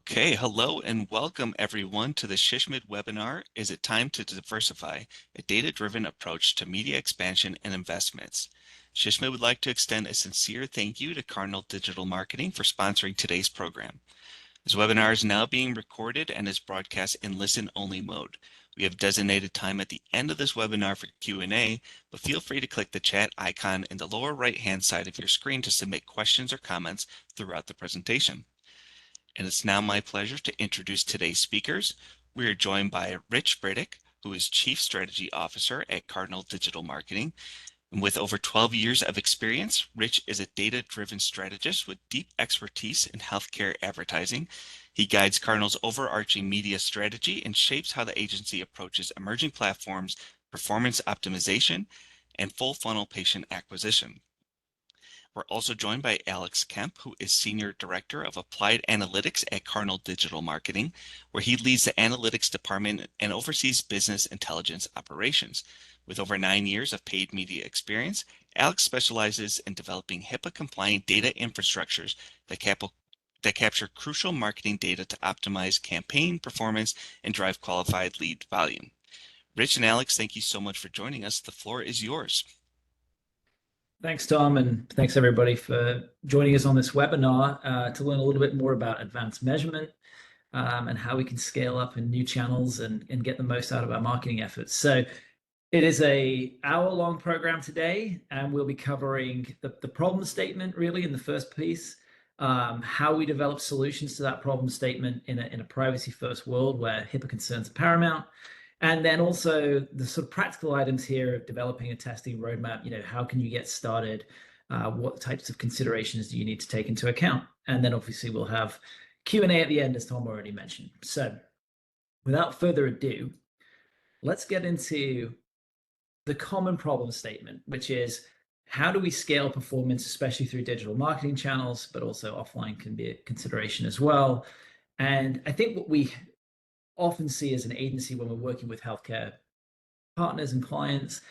Okay, hello and welcome everyone to the SHSMD webinar, Is It Time to Diversify? A Data-Driven Approach to Media Expansion and Investments. SHSMD would like to extend a sincere thank you to Cardinal Digital Marketing for sponsoring today's program. This webinar is now being recorded and is broadcast in listen-only mode. We have designated time at the end of this webinar for Q&A, but feel free to click the chat icon in the lower right-hand side of your screen to submit questions or comments throughout the presentation. And it's now my pleasure to introduce today's speakers. We are joined by Rich Bredick, who is Chief Strategy Officer at Cardinal Digital Marketing. And with over 12 years of experience, Rich is a data-driven strategist with deep expertise in healthcare advertising. He guides Cardinal's overarching media strategy and shapes how the agency approaches emerging platforms, performance optimization, and full funnel patient acquisition. We're also joined by Alex Kemp, who is Senior Director of Applied Analytics at Cardinal Digital Marketing, where he leads the analytics department and oversees business intelligence operations. With over 9 years of paid media experience, Alex specializes in developing HIPAA-compliant data infrastructures that capture crucial marketing data to optimize campaign performance and drive qualified lead volume. Rich and Alex, thank you so much for joining us. The floor is yours. Thanks, Tom, and thanks everybody for joining us on this webinar to learn a little bit more about advanced measurement and how we can scale up in new channels and get the most out of our marketing efforts. So it is an hour-long program today, and we'll be covering the problem statement really in the first piece, how we develop solutions to that problem statement in a privacy-first world where HIPAA concerns are paramount. And then also the sort of practical items here of developing a testing roadmap. How can you get started? What types of considerations do you need to take into account? And then obviously we'll have Q&A at the end, as Tom already mentioned. So without further ado, let's get into the common problem statement, which is how do we scale performance, especially through digital marketing channels, but also offline can be a consideration as well. And I think what we often see as an agency when we're working with healthcare partners and clients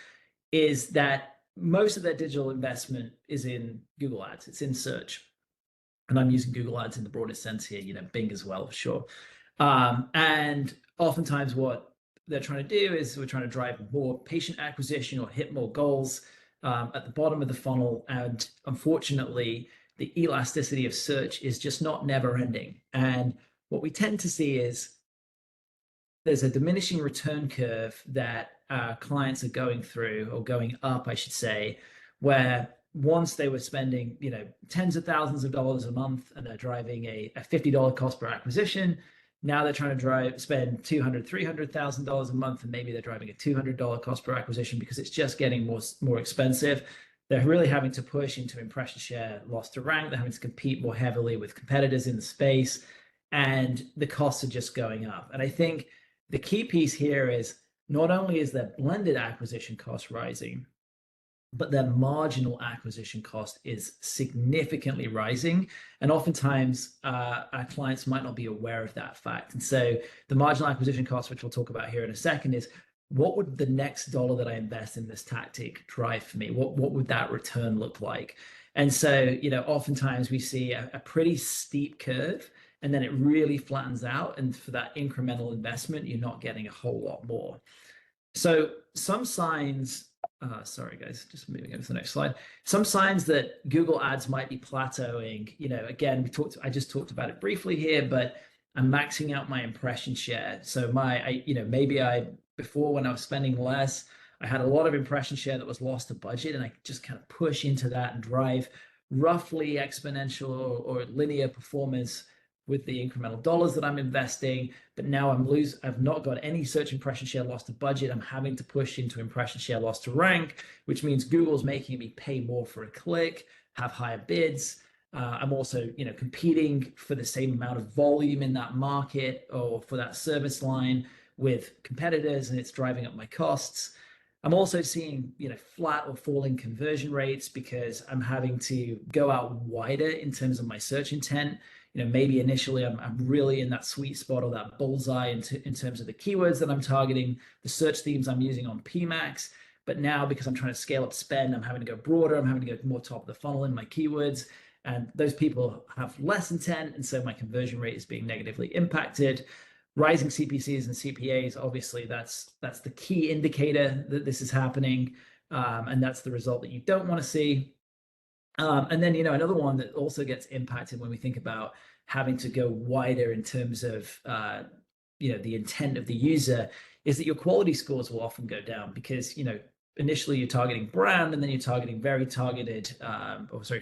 is that most of their digital investment is in Google Ads. It's in search. And I'm using Google Ads in the broadest sense here, Bing as well, for sure. And oftentimes what they're trying to do is we're trying to drive more patient acquisition or hit more goals at the bottom of the funnel. And unfortunately, the elasticity of search is just not never ending. And what we tend to see is there's a diminishing return curve that clients are going through, or going up, I should say, where once they were spending, tens of thousands of dollars a month and they're driving a $50 cost per acquisition. Now they're trying to spend $200,000, $300,000 a month, and maybe they're driving a $200 cost per acquisition because it's just getting more expensive. They're really having to push into impression share loss to rank. They're having to compete more heavily with competitors in the space, and the costs are just going up. And I think the key piece here is not only is their blended acquisition cost rising, but their marginal acquisition cost is significantly rising. And oftentimes our clients might not be aware of that fact. And so the marginal acquisition cost, which we'll talk about here in a second, is what would the next dollar that I invest in this tactic drive for me? What would that return look like? And so, oftentimes we see a pretty steep curve, and then it really flattens out. And for that incremental investment, you're not getting a whole lot more. So some signs, sorry guys, just moving over to the next slide. Some signs that Google Ads might be plateauing. Again, I just talked about it briefly here, but I'm maxing out my impression share. So before when I was spending less, I had a lot of impression share that was lost to budget, and I just kind of push into that and drive roughly exponential or linear performance with the incremental dollars that I'm investing. But now I've not got any search impression share loss to budget. I'm having to push into impression share loss to rank, which means Google's making me pay more for a click, have higher bids. I'm also, competing for the same amount of volume in that market or for that service line with competitors, and it's driving up my costs. I'm also seeing, flat or falling conversion rates because I'm having to go out wider in terms of my search intent. Maybe initially I'm really in that sweet spot or that bullseye in terms of the keywords that I'm targeting, the search themes I'm using on PMax. But now, because I'm trying to scale up spend, I'm having to go broader. I'm having to go more top of the funnel in my keywords. And those people have less intent, and so my conversion rate is being negatively impacted. Rising CPCs and CPAs, obviously, that's the key indicator that this is happening, and that's the result that you don't want to see. And then, another one that also gets impacted when we think about having to go wider in terms of, the intent of the user is that your quality scores will often go down because, initially you're targeting brand and then you're targeting very targeted,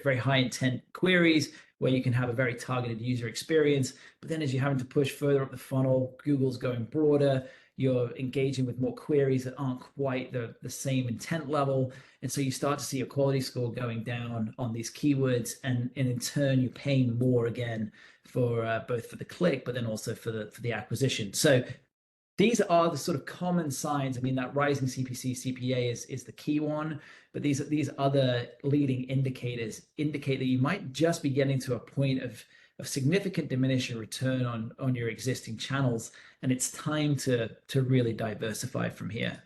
very high intent queries where you can have a very targeted user experience. But then as you're having to push further up the funnel, Google's going broader, you're engaging with more queries that aren't quite the same intent level. And so you start to see your quality score going down on these keywords, and in turn, you're paying more again for both for the click, but then also for the acquisition. So these are the sort of common signs. I mean, that rising CPC, CPA is the key one, but these other leading indicators indicate that you might just be getting to a point of significant diminishing return on your existing channels, and it's time to really diversify from here.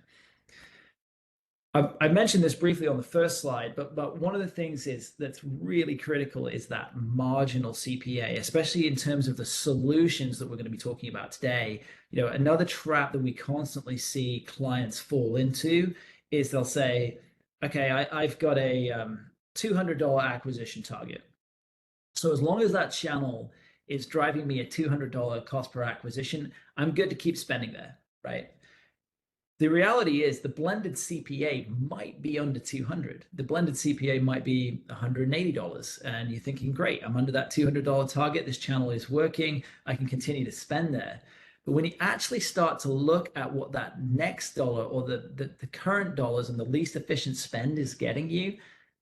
I mentioned this briefly on the first slide, but one of the things that's really critical is that marginal CPA, especially in terms of the solutions that we're going to be talking about today. Another trap that we constantly see clients fall into is they'll say, okay, I've got a $200 acquisition target. So as long as that channel is driving me a $200 cost per acquisition, I'm good to keep spending there, right? The reality is the blended CPA might be under 200. The blended CPA might be $180. And you're thinking, great, I'm under that $200 target. This channel is working. I can continue to spend there. But when you actually start to look at what that next dollar or the current dollars and the least efficient spend is getting you,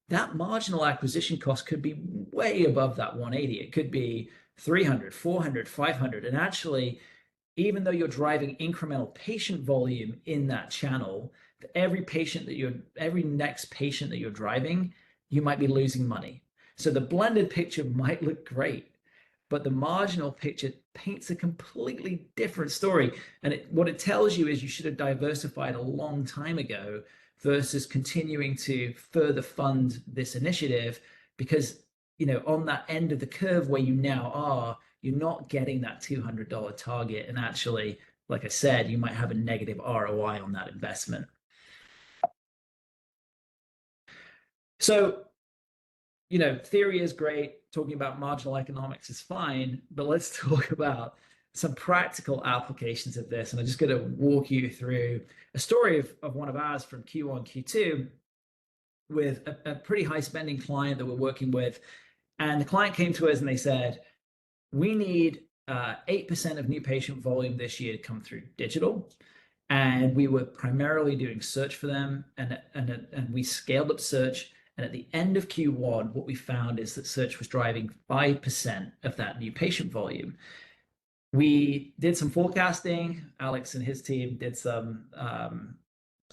that marginal acquisition cost could be way above that 180. It could be 300, 400, 500. And actually, even though you're driving incremental patient volume in that channel, for every next patient that you're driving, you might be losing money. So the blended picture might look great, but the marginal picture paints a completely different story. And what it tells you is you should have diversified a long time ago versus continuing to further fund this initiative, because on that end of the curve where you now are, you're not getting that $200 target. And actually, like I said, you might have a negative ROI on that investment. So, theory is great. Talking about marginal economics is fine, but let's talk about some practical applications of this. And I'm just going to walk you through a story of one of ours from Q1, Q2 with a pretty high spending client that we're working with. And the client came to us and they said, we need 8% of new patient volume this year to come through digital. And we were primarily doing search for them, and we scaled up search. And at the end of Q1, what we found is that search was driving 5% of that new patient volume. We did some forecasting. Alex and his team did some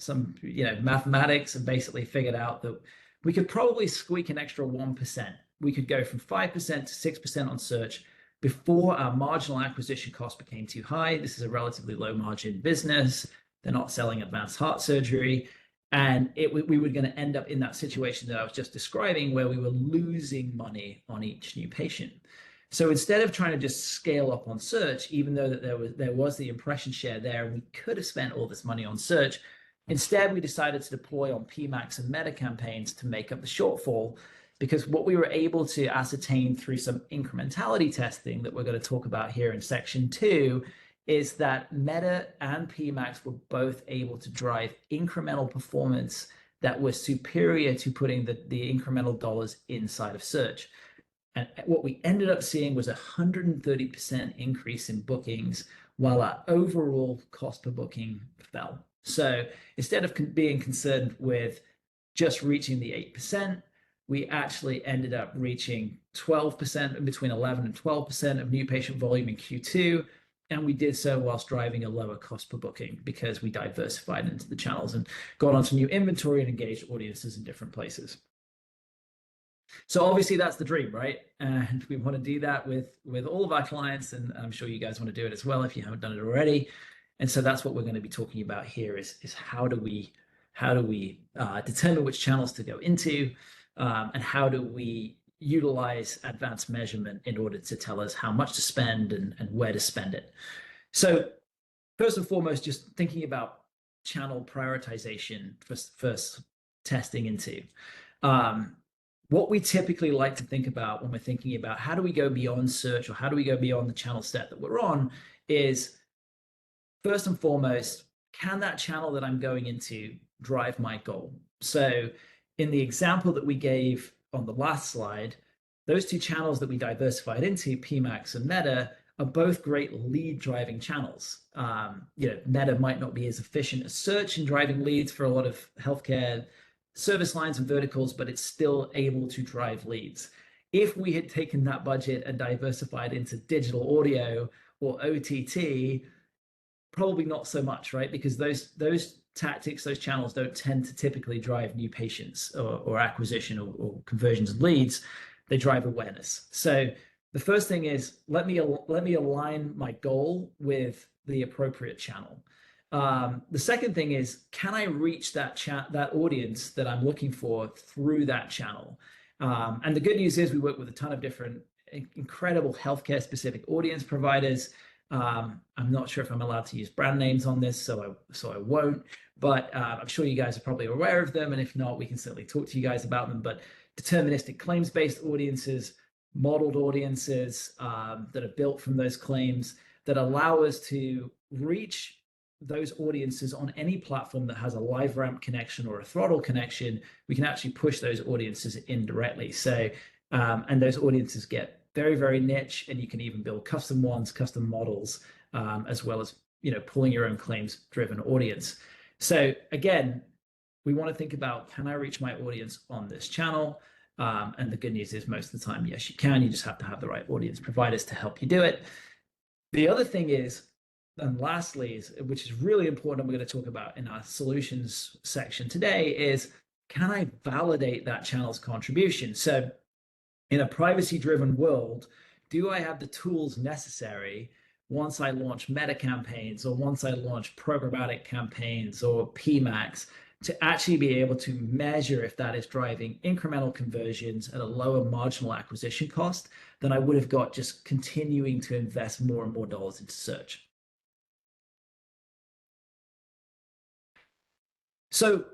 mathematics and basically figured out that we could probably squeak an extra 1%. We could go from 5% to 6% on search before our marginal acquisition cost became too high. This is a relatively low margin business. They're not selling advanced heart surgery. And we were going to end up in that situation that I was just describing, where we were losing money on each new patient. So instead of trying to just scale up on search, even though that there was the impression share there, and we could have spent all this money on search, instead we decided to deploy on PMAX and Meta campaigns to make up the shortfall. Because what we were able to ascertain through some incrementality testing that we're going to talk about here in section 2 is that Meta and PMAX were both able to drive incremental performance that was superior to putting the incremental dollars inside of search. And what we ended up seeing was a 130% increase in bookings, while our overall cost per booking fell. So instead of being concerned with just reaching the 8%, we actually ended up reaching 12%, between 11 and 12% of new patient volume in Q2. And we did so whilst driving a lower cost per booking because we diversified into the channels and got onto new inventory and engaged audiences in different places. So obviously that's the dream, right? And we want to do that with all of our clients, and I'm sure you guys want to do it as well if you haven't done it already. And so that's what we're going to be talking about here is how do we determine which channels to go into, and how do we utilize advanced measurement in order to tell us how much to spend and where to spend it. So first and foremost, just thinking about channel prioritization first testing into. Um, what we typically like to think about when we're thinking about how do we go beyond search or how do we go beyond the channel set that we're on is first and foremost, can that channel that I'm going into drive my goal? So in the example that we gave on the last slide, those two channels that we diversified into, PMAX and Meta, are both great lead driving channels. Meta might not be as efficient as search in driving leads for a lot of healthcare service lines and verticals, but it's still able to drive leads. If we had taken that budget and diversified into digital audio or OTT, probably not so much, right? Because those tactics, those channels don't tend to typically drive new patients or acquisition or conversions and leads. They drive awareness. So the first thing is let me align my goal with the appropriate channel. The second thing is, can I reach that audience that I'm looking for through that channel? And the good news is we work with a ton of different incredible healthcare specific audience providers. I'm not sure if I'm allowed to use brand names on this, so I won't. But I'm sure you guys are probably aware of them, and if not, we can certainly talk to you guys about them. But deterministic claims-based audiences, modeled audiences that are built from those claims that allow us to reach those audiences on any platform that has a LiveRamp connection or a throttle connection. We can actually push those audiences in directly. So, and those audiences get very, very niche, and you can even build custom ones, custom models, as well as pulling your own claims-driven audience. So again, we want to think about, can I reach my audience on this channel? And the good news is most of the time, yes, you can. You just have to have the right audience providers to help you do it. The other thing is, and lastly, which is really important, and we're going to talk about in our solutions section today, is can I validate that channel's contribution? So in a privacy-driven world, do I have the tools necessary once I launch meta campaigns or once I launch programmatic campaigns or PMAX to actually be able to measure if that is driving incremental conversions at a lower marginal acquisition cost than I would have got just continuing to invest more and more dollars into search? So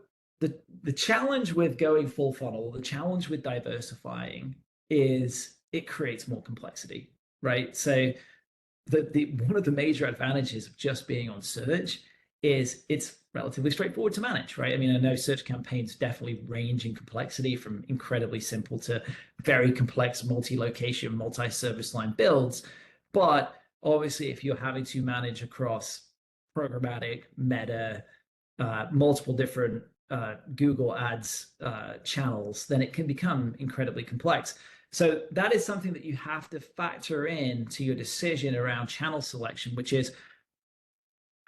the challenge with going full funnel, the challenge with diversifying is it creates more complexity, right? So one of the major advantages of just being on search is it's relatively straightforward to manage, right? I mean, I know search campaigns definitely range in complexity from incredibly simple to very complex multi-location, multi-service line builds. But obviously, if you're having to manage across programmatic, meta, multiple different Google Ads channels, then it can become incredibly complex. So that is something that you have to factor in to your decision around channel selection, which is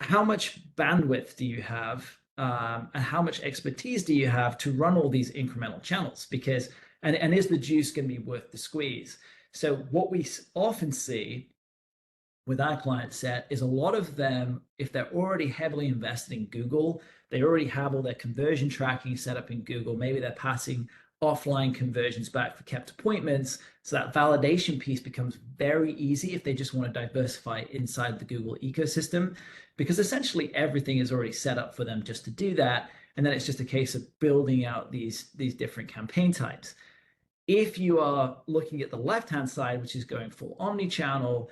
how much bandwidth do you have and how much expertise do you have to run all these incremental channels? Because, and is the juice going to be worth the squeeze? So what we often see with our client set is a lot of them, if they're already heavily invested in Google, they already have all their conversion tracking set up in Google. Maybe they're passing offline conversions back for kept appointments. So that validation piece becomes very easy if they just want to diversify inside the Google ecosystem, because essentially everything is already set up for them just to do that. And then it's just a case of building out these different campaign types. If you are looking at the left-hand side, which is going full omni-channel,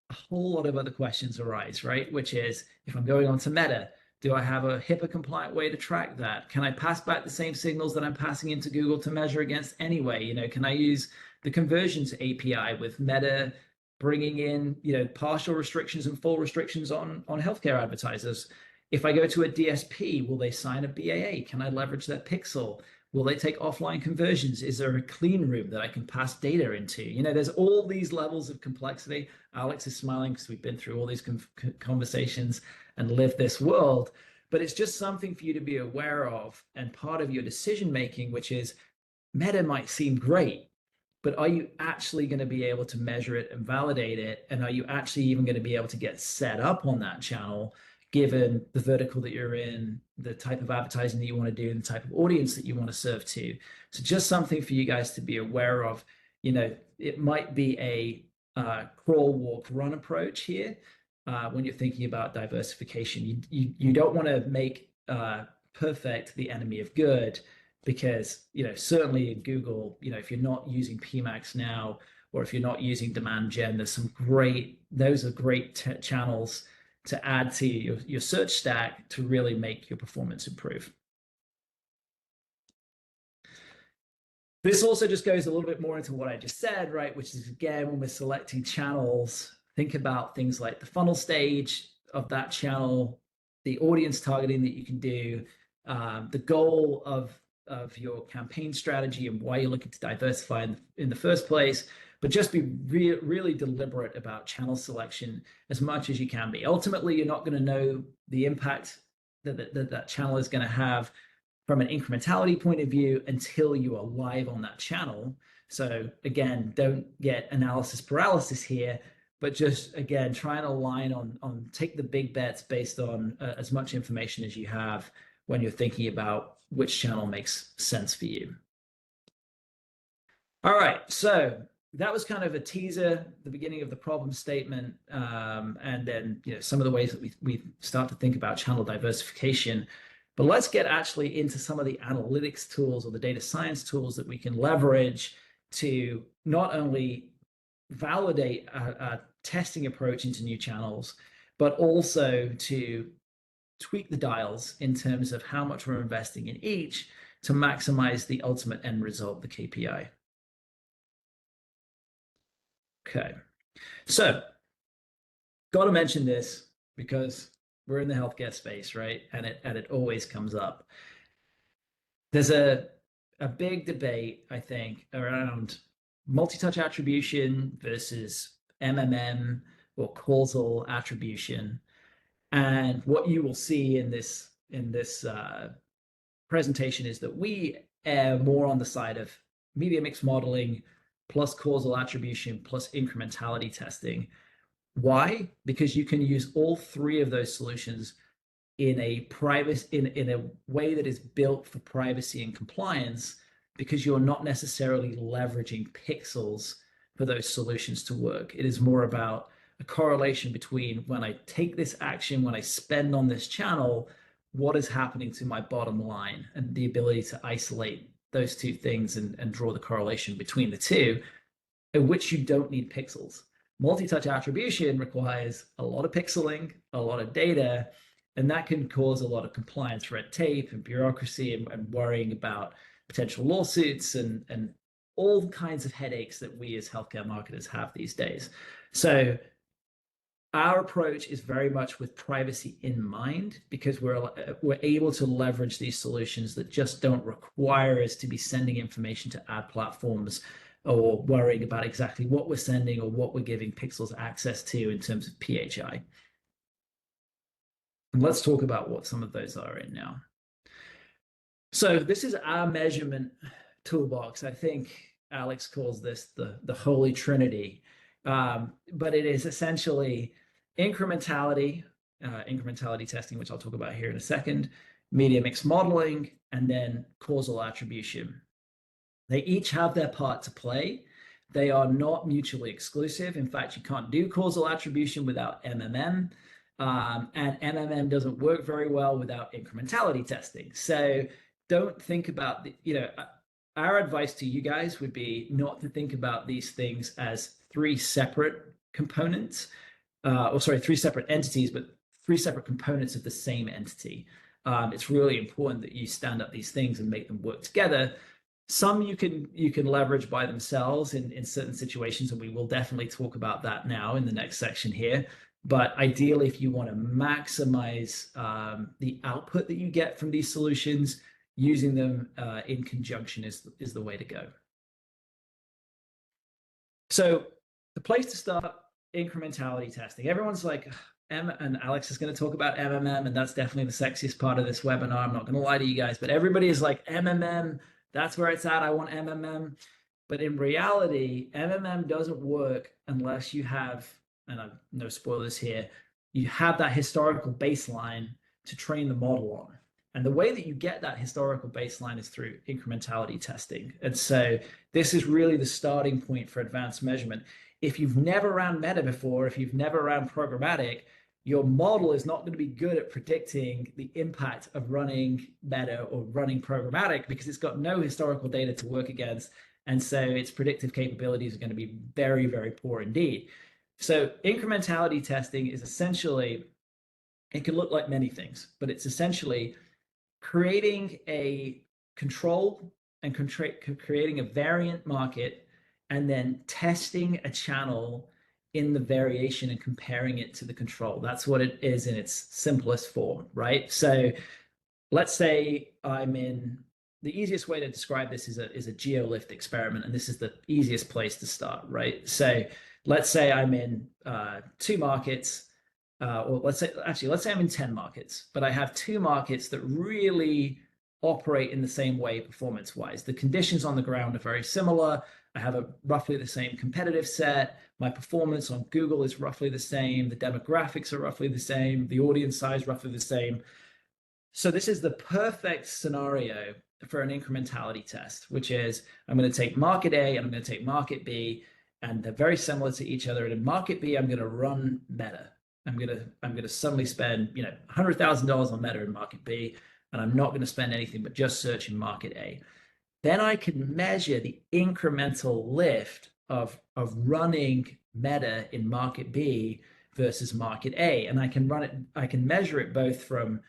a whole lot of other questions arise, right? Which is, if I'm going on to Meta, do I have a HIPAA compliant way to track that? Can I pass back the same signals that I'm passing into Google to measure against anyway? Can I use the conversions API with Meta bringing in, partial restrictions and full restrictions on healthcare advertisers? If I go to a DSP, will they sign a BAA? Can I leverage their pixel? Will they take offline conversions? Is there a clean room that I can pass data into? There's all these levels of complexity. Alex is smiling because we've been through all these conversations and lived this world. But it's just something for you to be aware of and part of your decision making, which is Meta might seem great, but are you actually going to be able to measure it and validate it? And are you actually even going to be able to get set up on that channel, given the vertical that you're in, the type of advertising that you want to do, and the type of audience that you want to serve to? So just something for you guys to be aware of. it might be a crawl, walk, run approach here when you're thinking about diversification. You don't want to make perfect the enemy of good, because certainly in Google, if you're not using PMax now, or if you're not using demand gen, those are great channels to add to your search stack to really make your performance improve. This also just goes a little bit more into what I just said, right? Which is, again, when we're selecting channels, think about things like the funnel stage of that channel, the audience targeting that you can do, the goal of your campaign strategy and why you're looking to diversify in the first place. But just be really deliberate about channel selection as much as you can be. Ultimately, you're not going to know the impact that channel is going to have from an incrementality point of view until you are live on that channel. So again, don't get analysis paralysis here, but just, again, try and align on take the big bets based on as much information as you have when you're thinking about which channel makes sense for you. All right, so that was kind of a teaser, the beginning of the problem statement, and then some of the ways that we start to think about channel diversification. But let's get actually into some of the analytics tools or the data science tools that we can leverage to not only validate a testing approach into new channels, but also to tweak the dials in terms of how much we're investing in each to maximize the ultimate end result, the KPI. Okay, so got to mention this because we're in the healthcare space, right? And it always comes up. There's a big debate, I think, around multi-touch attribution versus MMM or causal attribution. And what you will see in this presentation is that we err more on the side of media mix modeling plus causal attribution plus incrementality testing. Why? Because you can use all three of those solutions in a way that is built for privacy and compliance, because you're not necessarily leveraging pixels for those solutions to work. It is more about a correlation between when I take this action, when I spend on this channel, what is happening to my bottom line, and the ability to isolate those two things and draw the correlation between the two, in which you don't need pixels. Multi-touch attribution requires a lot of pixeling, a lot of data, and that can cause a lot of compliance red tape and bureaucracy and worrying about potential lawsuits and all kinds of headaches that we as healthcare marketers have these days. So our approach is very much with privacy in mind, because we're able to leverage these solutions that just don't require us to be sending information to ad platforms or worrying about exactly what we're sending or what we're giving pixels access to in terms of PHI. And let's talk about what some of those are in now. So this is our measurement toolbox. I think Alex calls this the Holy Trinity, but it is essentially incrementality testing, which I'll talk about here in a second, media mix modeling, and then causal attribution. They each have their part to play. They are not mutually exclusive. In fact, you can't do causal attribution without MMM, and MMM doesn't work very well without incrementality testing. So don't think about our advice to you guys would be not to think about these things as three separate components, three separate entities, but three separate components of the same entity. It's really important that you stand up these things and make them work together. Some you can leverage by themselves in certain situations, and we will definitely talk about that now in the next section here. But ideally, if you want to maximize the output that you get from these solutions, using them in conjunction is the way to go. So the place to start, incrementality testing. Everyone's like, and Alex is going to talk about MMM, and that's definitely the sexiest part of this webinar. I'm not going to lie to you guys, but everybody is like, MMM, that's where it's at. I want MMM. But in reality, MMM doesn't work unless you have, and I've no spoilers here, you have that historical baseline to train the model on. And the way that you get that historical baseline is through incrementality testing. And so this is really the starting point for advanced measurement. If you've never ran meta before, if you've never ran programmatic, your model is not going to be good at predicting the impact of running meta or running programmatic because it's got no historical data to work against. And so its predictive capabilities are going to be very, very poor indeed. So incrementality testing is essentially, it can look like many things, but it's essentially creating a control and creating a variant market and then testing a channel in the variation and comparing it to the control. That's what it is in its simplest form, right? So let's say I'm in, the easiest way to describe this is a geolift experiment, and this is the easiest place to start, right? So let's say I'm in two markets, or let's say I'm in 10 markets, but I have two markets that really operate in the same way performance wise. The conditions on the ground are very similar. I have roughly the same competitive set. My performance on Google is roughly the same. The demographics are roughly the same. The audience size roughly the same. So this is the perfect scenario for an incrementality test, which is I'm going to take market A and I'm going to take market B, and they're very similar to each other. And in market B, I'm going to run meta. I'm gonna suddenly spend $100,000 on meta in market B, and I'm not going to spend anything but just search in market A. Then I can measure the incremental lift of running meta in market B versus market A, and I can measure it both from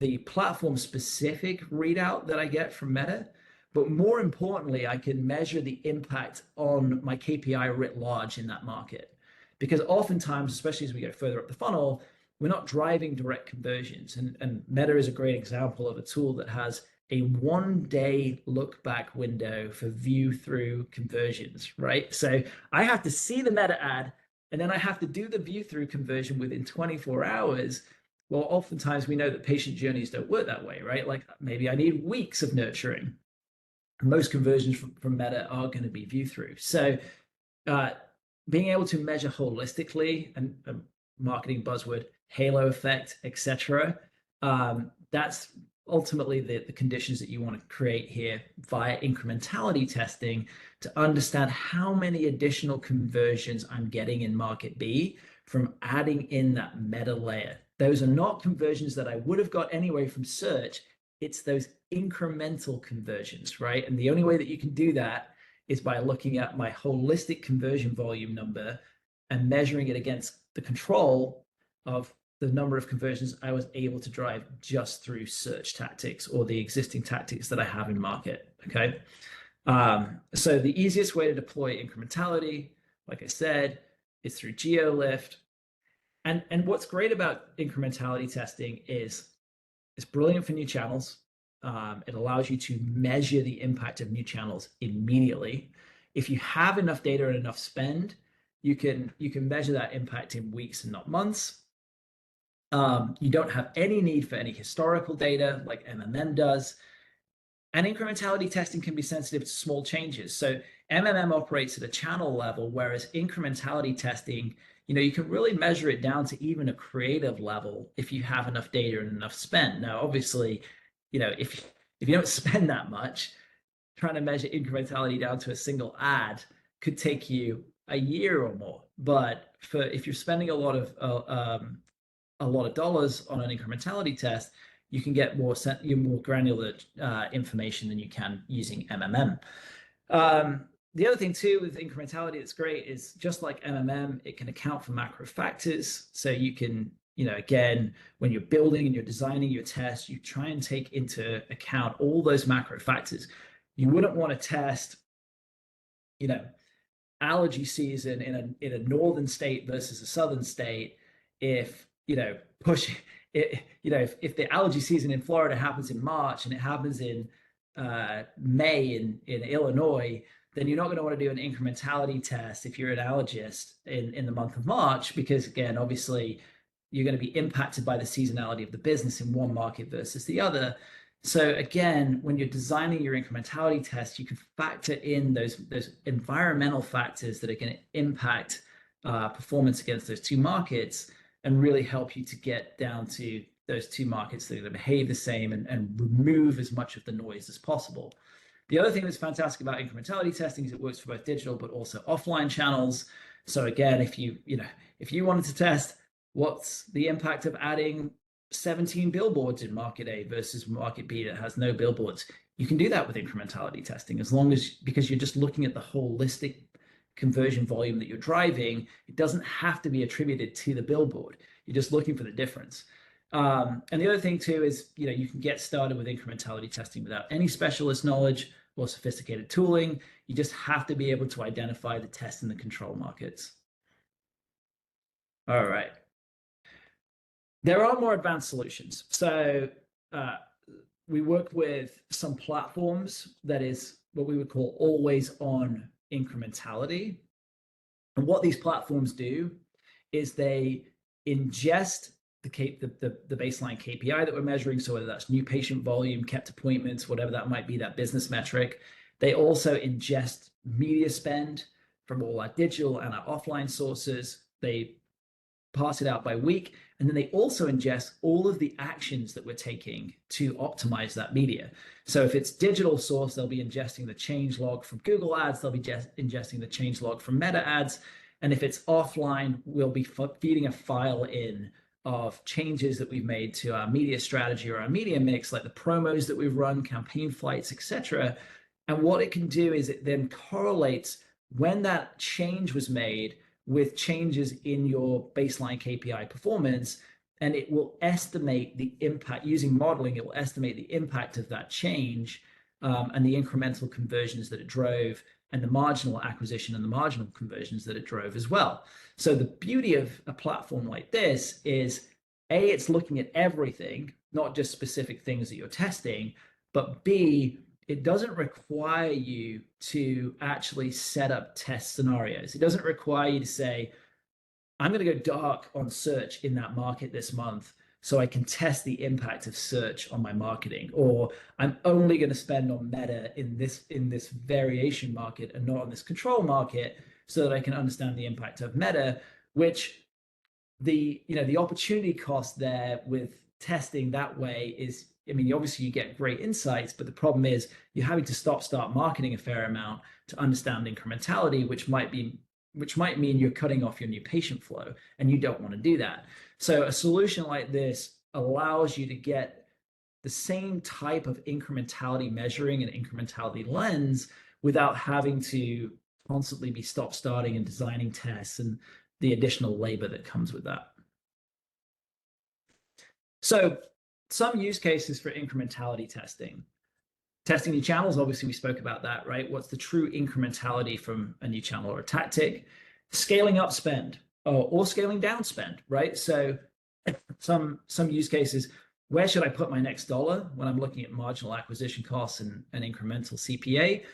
the platform specific readout that I get from Meta, but more importantly, I can measure the impact on my KPI writ large in that market. Because oftentimes, especially as we go further up the funnel, we're not driving direct conversions. And Meta is a great example of a tool that has a 1 day look back window for view through conversions, right? So I have to see the Meta ad and then I have to do the view through conversion within 24 hours. Well, oftentimes we know that patient journeys don't work that way, right? Like maybe I need weeks of nurturing. Most conversions from Meta are going to be view through. So uh, being able to measure holistically and marketing buzzword, halo effect, etc. That's ultimately the conditions that you want to create here via incrementality testing to understand how many additional conversions I'm getting in market B from adding in that meta layer. Those are not conversions that I would have got anyway from search. It's those incremental conversions, right? And the only way that you can do that is by looking at my holistic conversion volume number and measuring it against the control of the number of conversions I was able to drive just through search tactics or the existing tactics that I have in market. Okay. So the easiest way to deploy incrementality, like I said, is through GeoLift. And what's great about incrementality testing is it's brilliant for new channels. It allows you to measure the impact of new channels immediately. If you have enough data and enough spend, you can measure that impact in weeks and not months. You don't have any need for any historical data like MMM does. And incrementality testing can be sensitive to small changes. So MMM operates at a channel level, whereas incrementality testing, you can really measure it down to even a creative level if you have enough data and enough spend. Now, obviously, if you don't spend that much, trying to measure incrementality down to a single ad could take you a year or more. But if you're spending a lot of dollars on an incrementality test, you can get more granular information than you can using MMM. The other thing too with incrementality that's great is just like MMM, it can account for macro factors. So you can, again, when you're building and you're designing your test, you try and take into account all those macro factors. You wouldn't want to test, allergy season in a northern state versus a southern state if if the allergy season in Florida happens in March and it happens in May in Illinois, then you're not going to want to do an incrementality test if you're an allergist in the month of March, because again, obviously you're going to be impacted by the seasonality of the business in one market versus the other. So again, when you're designing your incrementality test, you can factor in those environmental factors that are going to impact performance against those two markets and really help you to get down to those two markets that are going to behave the same and remove as much of the noise as possible. The other thing that's fantastic about incrementality testing is it works for both digital but also offline channels. So again, if you wanted to test what's the impact of adding 17 billboards in market A versus market B that has no billboards, you can do that with incrementality testing, as long as, because you're just looking at the holistic conversion volume that you're driving. It doesn't have to be attributed to the billboard. You're just looking for the difference. And the other thing too is, you can get started with incrementality testing without any specialist knowledge or sophisticated tooling. You just have to be able to identify the test and the control markets. All right. There are more advanced solutions. So we work with some platforms that is what we would call always on incrementality. And what these platforms do is they ingest the baseline KPI that we're measuring. So whether that's new patient volume, kept appointments, whatever that might be, that business metric. They also ingest media spend from all our digital and our offline sources. They pass it out by week, and then they also ingest all of the actions that we're taking to optimize that media. So if it's digital source, they'll be ingesting the change log from Google Ads, they'll be ingesting the change log from Meta Ads. And if it's offline, we'll be feeding a file in of changes that we've made to our media strategy or our media mix, like the promos that we've run, campaign flights, etc. And what it can do is it then correlates when that change was made with changes in your baseline KPI performance, and it will estimate the impact using modeling. It will estimate the impact of that change and the incremental conversions that it drove, and the marginal acquisition and the marginal conversions that it drove as well. So the beauty of a platform like this is, A, it's looking at everything, not just specific things that you're testing, but B, it doesn't require you to actually set up test scenarios. It doesn't require you to say, I'm going to go dark on search in that market this month so I can test the impact of search on my marketing, or I'm only going to spend on Meta in this variation market and not on this control market so that I can understand the impact of Meta, which the opportunity cost there with testing that way is, obviously you get great insights, but the problem is you're having to start marketing a fair amount to understand incrementality, which might mean you're cutting off your new patient flow, and you don't want to do that. So a solution like this allows you to get the same type of incrementality measuring and incrementality lens without having to constantly be starting and designing tests and the additional labor that comes with that. So some use cases for incrementality testing. Testing new channels, obviously we spoke about that, right? What's the true incrementality from a new channel or a tactic? Scaling up spend or scaling down spend, right? So some use cases, where should I put my next dollar when I'm looking at marginal acquisition costs and incremental CPA?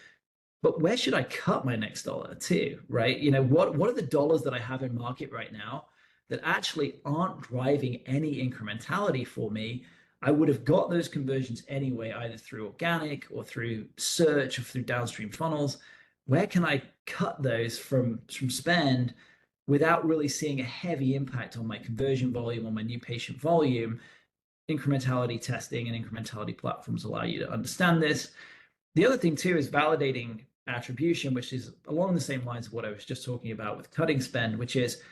But where should I cut my next dollar too, right? What are the dollars that I have in market right now that actually aren't driving any incrementality for me? I would have got those conversions anyway, either through organic or through search or through downstream funnels. Where can I cut those from spend without really seeing a heavy impact on my conversion volume, on my new patient volume? Incrementality testing and incrementality platforms allow you to understand this. The other thing too is validating attribution, which is along the same lines of what I was just talking about with cutting spend, which is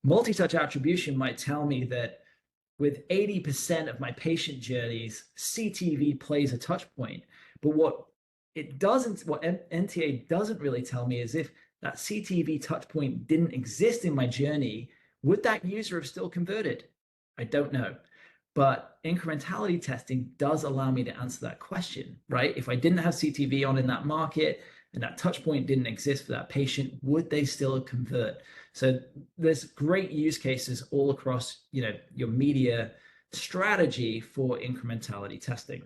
multi-touch attribution might tell me that with 80% of my patient journeys, CTV plays a touch point. But what NTA doesn't really tell me is, if that CTV touch point didn't exist in my journey, would that user have still converted? I don't know. But incrementality testing does allow me to answer that question, right? If I didn't have CTV on in that market and that touch point didn't exist for that patient, would they still convert? So there's great use cases all across, your media strategy for incrementality testing.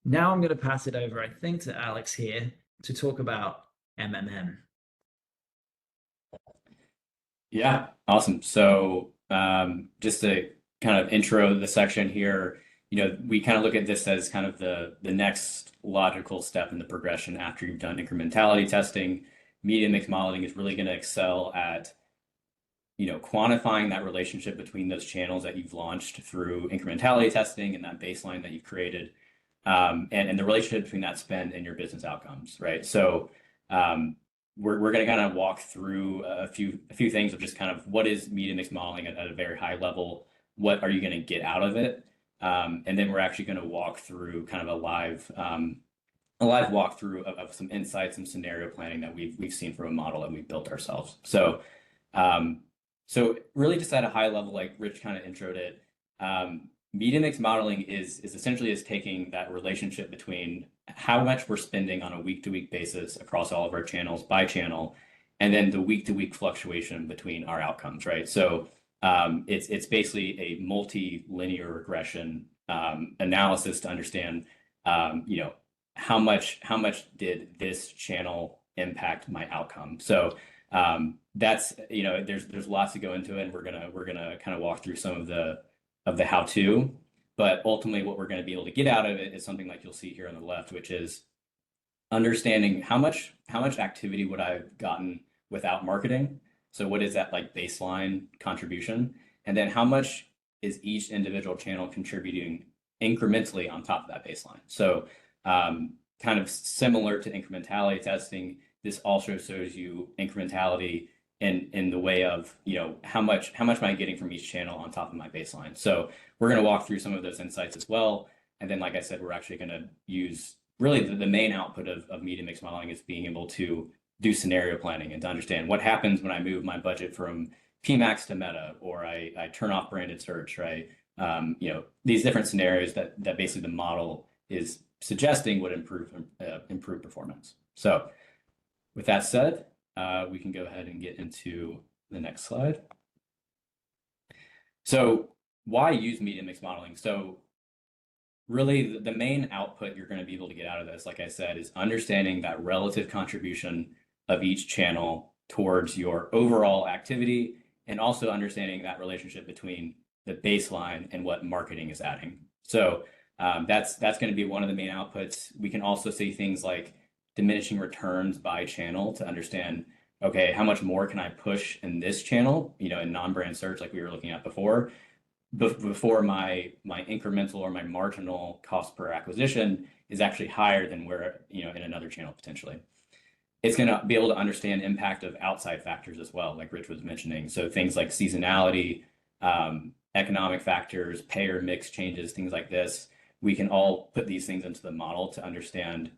Now I'm going to pass it over, I think, to Alex here to talk about MMM. Yeah, awesome. So just to kind of intro the section here, we kind of look at this as kind of the next logical step in the progression after you've done incrementality testing. Media mix modeling is really going to excel at, quantifying that relationship between those channels that you've launched through incrementality testing and that baseline that you've created, and the relationship between that spend and your business outcomes, right? So we're going to kind of walk through a few things of just kind of what is media mix modeling at a very high level, what are you going to get out of it, and then we're actually going to walk through kind of a live walkthrough of some insights and scenario planning that we've seen from a model that we've built ourselves. So really just at a high level, like Rich kind of introed it, media mix modeling is essentially taking that relationship between how much we're spending on a week-to-week basis across all of our channels by channel, and then the week-to-week fluctuation between our outcomes, right? So it's basically a multi-linear regression analysis to understand, how much did this channel impact my outcome. So that's, there's lots to go into it, and we're gonna kind of walk through some of the how-to, but ultimately what we're going to be able to get out of it is something like you'll see here on the left, which is understanding how much activity would I have gotten without marketing. So what is that like baseline contribution? And then how much is each individual channel contributing incrementally on top of that baseline? So kind of similar to incrementality testing, this also shows you incrementality in the way of, how much am I getting from each channel on top of my baseline? So we're going to walk through some of those insights as well. And then, like I said, we're actually going to use really the main output of media mix modeling is being able to do scenario planning and to understand what happens when I move my budget from PMAX to Meta, or I turn off branded search, right? These different scenarios that basically the model is suggesting would improve performance. So with that said, we can go ahead and get into the next slide. So why use media mix modeling? So really the main output you're going to be able to get out of this, like I said, is understanding that relative contribution of each channel towards your overall activity, and also understanding that relationship between the baseline and what marketing is adding. So that's going to be one of the main outputs. We can also see things like diminishing returns by channel to understand, okay, how much more can I push in this channel, in non-brand search like we were looking at before my incremental or my marginal cost per acquisition is actually higher than where, in another channel potentially. It's going to be able to understand impact of outside factors as well, like Rich was mentioning. So things like seasonality, economic factors, payer mix changes, things like this. We can all put these things into the model to understand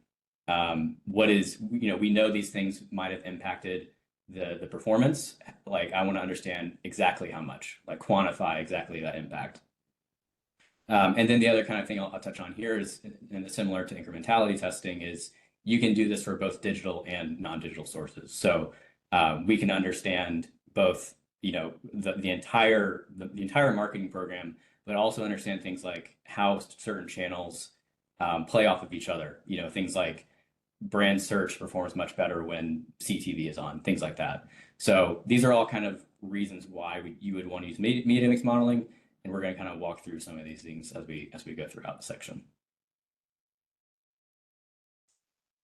what is, we know these things might have impacted the performance. Like I want to understand exactly how much, like quantify exactly that impact. And then the other kind of thing I'll touch on here is, and similar to incrementality testing, is you can do this for both digital and non-digital sources. So we can understand both, the entire marketing program, but also understand things like how certain channels play off of each other. Things like brand search performs much better when CTV is on, things like that. So these are all kind of reasons why you would want to use media mix modeling, and we're going to kind of walk through some of these things as we go throughout the section.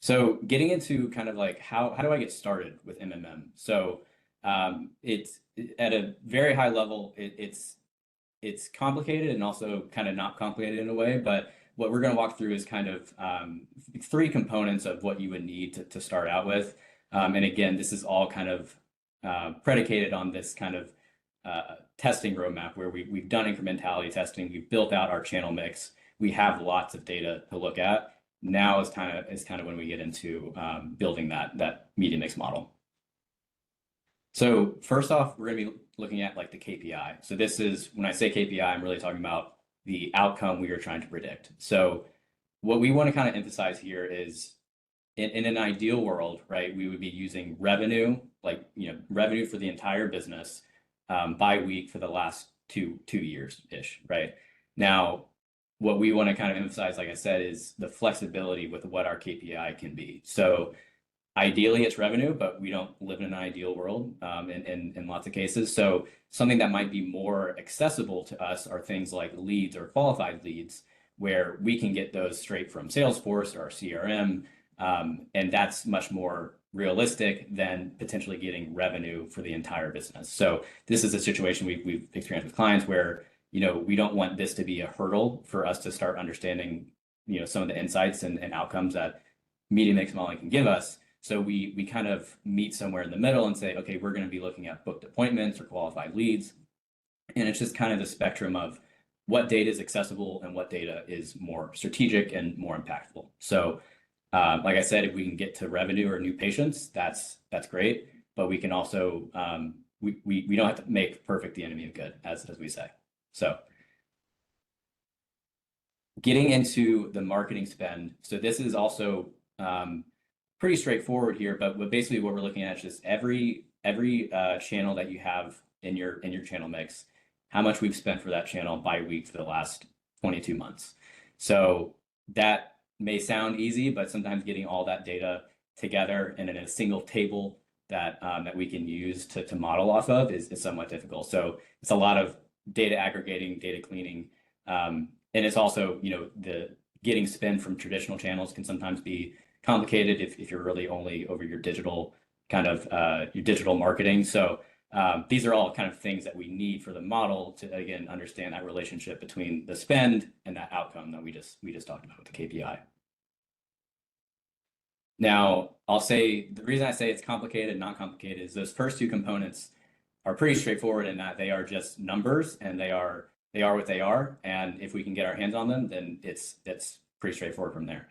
So getting into kind of like how do I get started with MMM? So it's at a very high level, it's complicated and also kind of not complicated in a way, but what we're going to walk through is kind of 3 components of what you would need to start out with. And again, this is all kind of predicated on this kind of testing roadmap where we've done incrementality testing, we've built out our channel mix, we have lots of data to look at. Now is kind of when we get into building that media mix model. So first off, we're going to be looking at like the KPI. So this is, when I say KPI, I'm really talking about the outcome we are trying to predict. So what we want to kind of emphasize here is in an ideal world, right, we would be using revenue, like, revenue for the entire business by week for the last two years-ish, right? Now, what we want to kind of emphasize, like I said, is the flexibility with what our KPI can be. So ideally it's revenue, but we don't live in an ideal world in lots of cases. So something that might be more accessible to us are things like leads or qualified leads, where we can get those straight from Salesforce or our CRM. And that's much more realistic than potentially getting revenue for the entire business. So this is a situation we've experienced with clients where, we don't want this to be a hurdle for us to start understanding, some of the insights and outcomes that media mix modeling can give us. So we kind of meet somewhere in the middle and say, okay, we're going to be looking at booked appointments or qualified leads. And it's just kind of the spectrum of what data is accessible and what data is more strategic and more impactful. So like I said, if we can get to revenue or new patients, that's great. But we can also, we don't have to make perfect the enemy of good, as we say. So getting into the marketing spend. So this is also pretty straightforward here, but basically what we're looking at is just every channel that you have in your channel mix, how much we've spent for that channel by week for the last 22 months. So that may sound easy, but sometimes getting all that data together and in a single table that we can use to model off of is somewhat difficult. So it's a lot of data aggregating, data cleaning, and it's also, the getting spend from traditional channels can sometimes be complicated if you're really only over your digital kind of your digital marketing. So these are all kind of things that we need for the model to, again, understand that relationship between the spend and that outcome that we just talked about with the KPI. Now, I'll say the reason I say it's complicated, not complicated, is those first two components are pretty straightforward in that they are just numbers and they are what they are. And if we can get our hands on them, then it's pretty straightforward from there.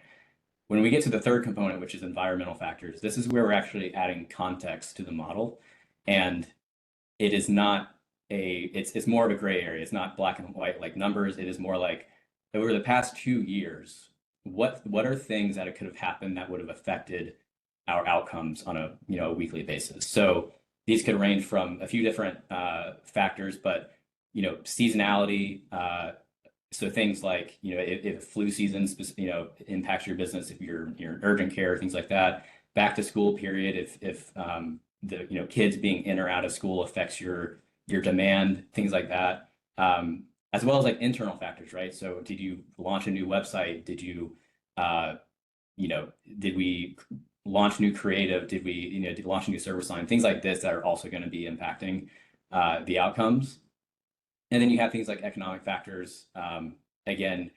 When we get to the third component, which is environmental factors, this is where we're actually adding context to the model. And it is not it's more of a gray area. It's not black and white like numbers. It is more like over the past 2 years, what are things that could have happened that would have affected our outcomes on a weekly basis. So these could range from a few different factors, but seasonality. So things like if flu season impacts your business, if you're in urgent care, things like that. Back to school period, if the kids being in or out of school affects your demand, things like that. As well as like internal factors, right? So did you launch a new website? Did you did we launch new creative? Did we launch a new service line? Things like this that are also going to be impacting the outcomes. And then you have things like economic factors. Again,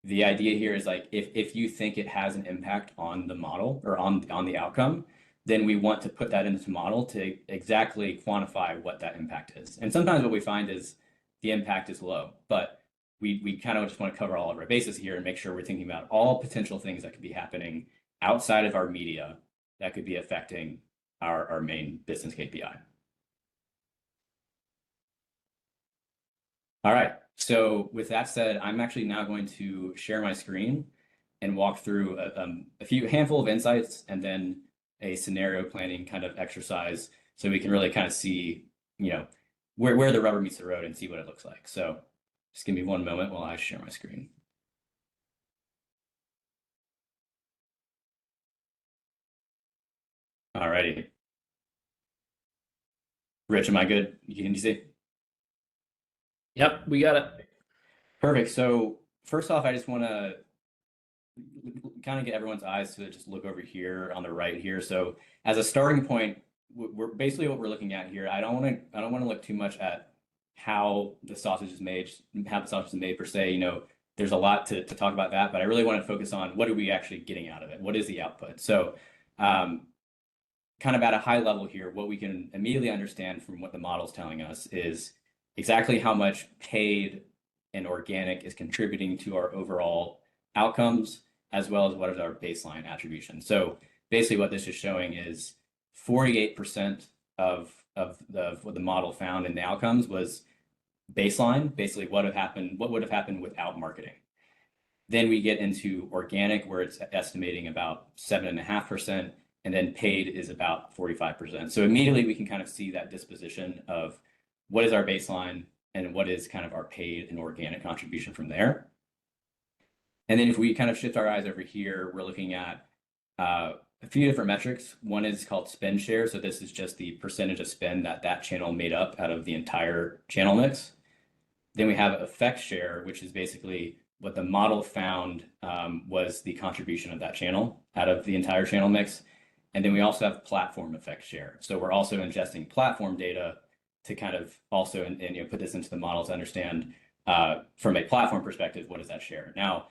the idea here is like if you think it has an impact on the model or on the outcome, then we want to put that into the model to exactly quantify what that impact is. And sometimes what we find is the impact is low, but we kind of just want to cover all of our bases here and make sure we're thinking about all potential things that could be happening outside of our media that could be affecting our main business KPI. All right, so with that said, I'm actually now going to share my screen and walk through a handful of insights and then a scenario planning kind of exercise so we can really kind of see, where the rubber meets the road and see what it looks like. So just give me one moment while I share my screen. All righty. Rich, am I good? Can you see? Yep, we got it. Perfect. So first off, I just want to kind of get everyone's eyes to just look over here on the right here. So as a starting point, we're basically what we're looking at here. I don't want to look too much at how the sausage is made per se. There's a lot to talk about that, but I really want to focus on what are we actually getting out of it? What is the output? So kind of at a high level here, what we can immediately understand from what the model's telling us is exactly how much paid and organic is contributing to our overall outcomes, as well as what is our baseline attribution. So basically what this is showing is 48% of what the model found in the outcomes was baseline, basically what would have happened without marketing. Then we get into organic, where it's estimating about 7.5%, and then paid is about 45%. So immediately we can kind of see that disposition of what is our baseline and what is kind of our paid and organic contribution from there. And then if we kind of shift our eyes over here, we're looking at a few different metrics. One is called spend share. So this is just the percentage of spend that channel made up out of the entire channel mix. Then we have effect share, which is basically what the model found was the contribution of that channel out of the entire channel mix. And then we also have platform effect share. So we're also ingesting platform data to kind of also and put this into the model to understand from a platform perspective, what is that share? Now,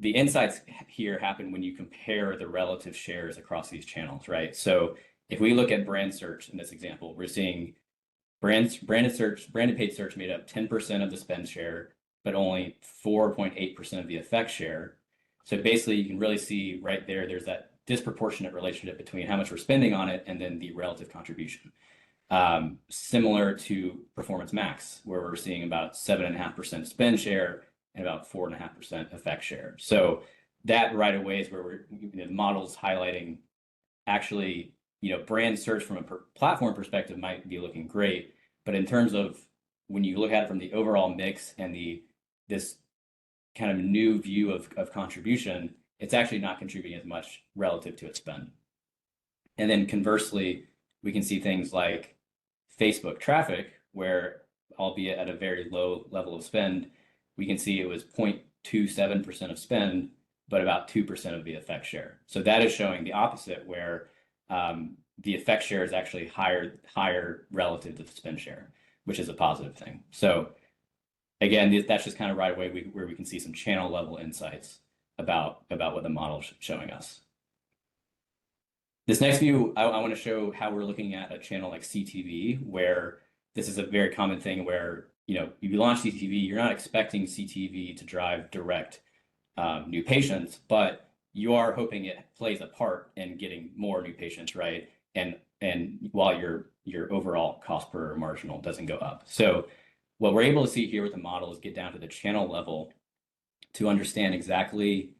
the insights here happen when you compare the relative shares across these channels, right? So if we look at brand search in this example, we're seeing branded paid search made up 10% of the spend share, but only 4.8% of the effect share. So basically, you can really see right there, there's that disproportionate relationship between how much we're spending on it and then the relative contribution. Similar to Performance Max, where we're seeing about 7.5% spend share and about 4.5% effect share. So that right away is where the model's highlighting actually, brand search from a platform perspective might be looking great, but in terms of when you look at it from the overall mix and this kind of new view of contribution, it's actually not contributing as much relative to its spend. And then conversely, we can see things like Facebook traffic, where albeit at a very low level of spend, we can see it was 0.27% of spend, but about 2% of the effect share. So that is showing the opposite, where the effect share is actually higher relative to the spend share, which is a positive thing. So again, that's just kind of right away where we can see some channel level insights about what the model is showing us. This next view, I want to show how we're looking at a channel like CTV, where this is a very common thing where, you launch CTV, you're not expecting CTV to drive direct new patients, but you are hoping it plays a part in getting more new patients, right? And while your overall cost per marginal doesn't go up. So what we're able to see here with the model is get down to the channel level to understand exactly,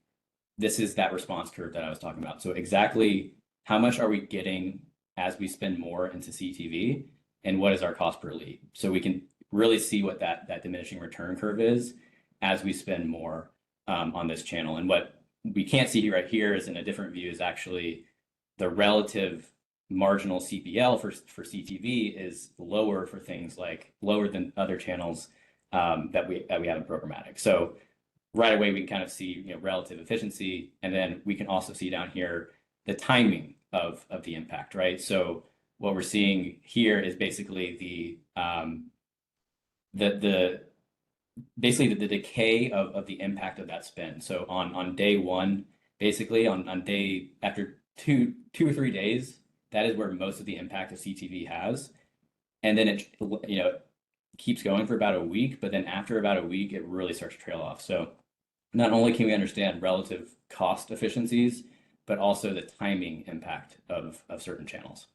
this is that response curve that I was talking about. So exactly how much are we getting as we spend more into CTV, and what is our cost per lead? So we can really see what that diminishing return curve is as we spend more on this channel. And what we can't see right here is in a different view is actually the relative marginal CPL for CTV is lower for things like lower than other channels that we have in programmatic. So right away we can kind of see relative efficiency, and then we can also see down here the timing of the impact, right? So what we're seeing here is basically the decay of the impact of that spend. So on day one, basically on day after two or 3 days, that is where most of the impact of CTV has. And then it keeps going for about a week, but then after about a week, it really starts to trail off. So not only can we understand relative cost efficiencies, but also the timing impact of certain channels.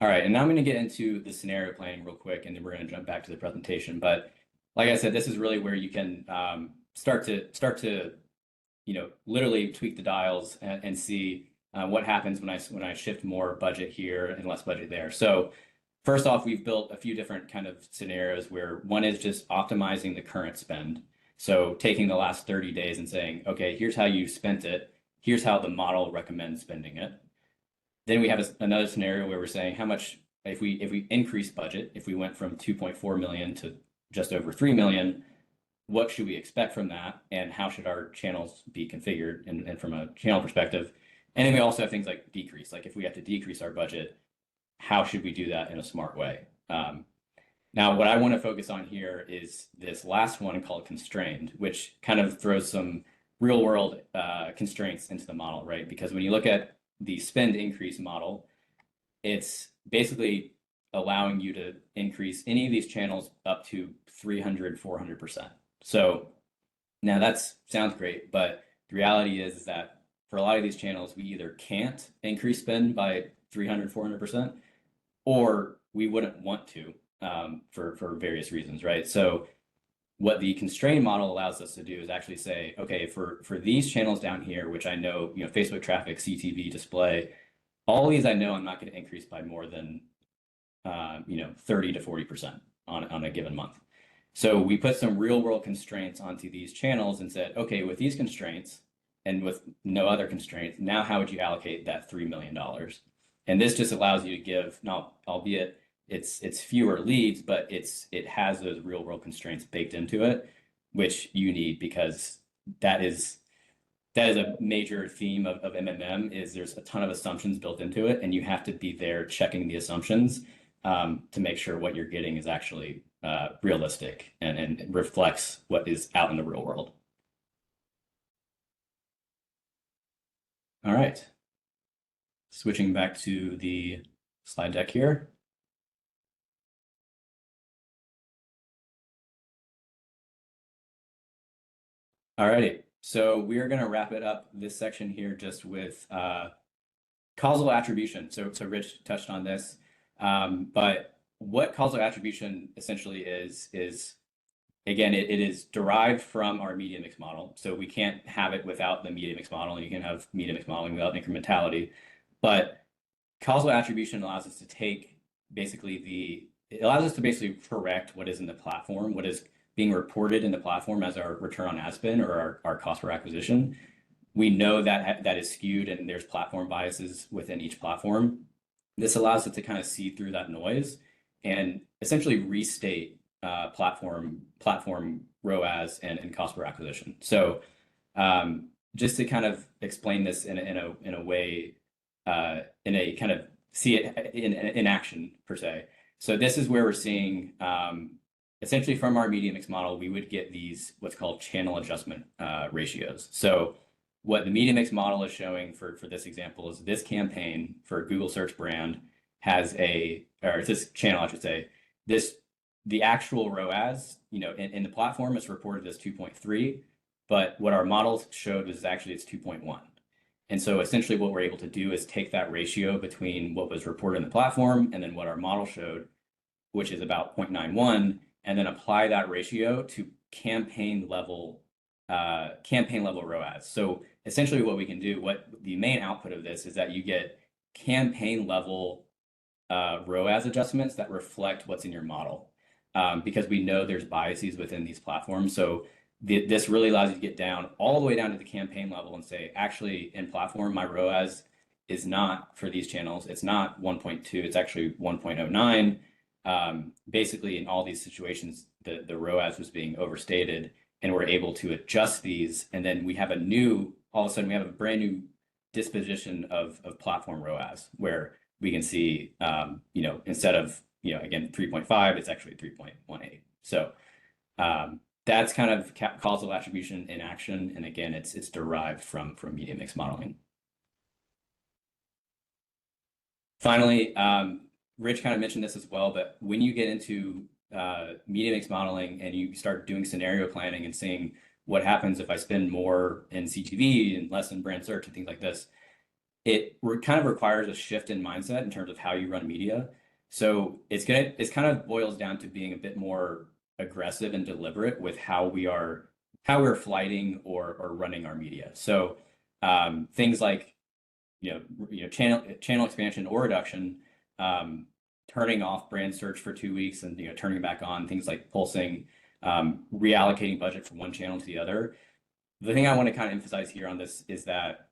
All right, and now I'm going to get into the scenario planning real quick, and then we're going to jump back to the presentation. But like I said, this is really where you can start to literally tweak the dials and see what happens when I shift more budget here and less budget there. So first off, we've built a few different kind of scenarios where one is just optimizing the current spend. So taking the last 30 days and saying, okay, here's how you spent it. Here's how the model recommends spending it. Then we have another scenario where we're saying how much, if we increase budget, if we went from 2.4 million to just over 3 million, what should we expect from that? And how should our channels be configured and from a channel perspective? And then we also have things like decrease, like if we have to decrease our budget, how should we do that in a smart way? Now, what I want to focus on here is this last one called constrained, which kind of throws some real world constraints into the model, right? Because when you look at the spend increase model, it's basically allowing you to increase any of these channels up to 300, 400%. So now that sounds great, but the reality is that for a lot of these channels, we either can't increase spend by 300, 400%, or we wouldn't want to for various reasons, right? So what the constraint model allows us to do is actually say, okay, for these channels down here, which I know, Facebook traffic, CTV, display, all these I know I'm not going to increase by more than 30 to 40% on a given month. So we put some real world constraints onto these channels and said, okay, with these constraints and with no other constraints, now how would you allocate that $3 million? And this just allows you to give, now, albeit it's fewer leads, but it has those real world constraints baked into it, which you need because that's that is a major theme of MMM is there's a ton of assumptions built into it, and you have to be there checking the assumptions to make sure what you're getting is actually realistic and reflects what is out in the real world. All right. Switching back to the slide deck here. All righty. So we are going to wrap it up this section here just with causal attribution. So Rich touched on this, but what causal attribution essentially is again, it is derived from our media mix model. So we can't have it without the media mix model, and you can have media mix modeling without incrementality. But causal attribution allows us to take basically it allows us to basically correct what is in the platform, what is being reported in the platform as our return on ad spend or our cost per acquisition. We know that that is skewed and there's platform biases within each platform. This allows us to kind of see through that noise and essentially restate platform ROAS and cost per acquisition. So just to kind of explain this in a way, in a kind of see it in action per se. So this is where we're seeing essentially from our media mix model, we would get these what's called channel adjustment ratios. So what the media mix model is showing for this example is this campaign for Google search brand has or this channel, I should say, the actual ROAS, in the platform is reported as 2.3, but what our models showed was actually it's 2.1. And so essentially what we're able to do is take that ratio between what was reported in the platform and then what our model showed, which is about 0.91, and then apply that ratio to campaign level ROAS. So essentially what we can do, what the main output of this is that you get campaign level ROAS adjustments that reflect what's in your model. Because we know there's biases within these platforms. So this really allows you to get down all the way down to the campaign level and say, actually in platform, my ROAS is not for these channels. It's not 1.2, it's actually 1.09. Basically in all these situations, the ROAS was being overstated and we're able to adjust these. And then we have all of a sudden we have a brand new disposition of platform ROAS where we can see, instead of, again, 3.5, it's actually 3.18. So that's kind of causal attribution in action. And again, it's derived from media mix modeling. Finally, Rich kind of mentioned this as well, but when you get into media mix modeling and you start doing scenario planning and seeing what happens if I spend more in CTV and less in brand search and things like this, it kind of requires a shift in mindset in terms of how you run media. So it's kind of boils down to being a bit more aggressive and deliberate with how we're flighting or running our media. So things like channel expansion or reduction, turning off brand search for 2 weeks and turning it back on, things like pulsing, reallocating budget from one channel to the other. The thing I want to kind of emphasize here on this is that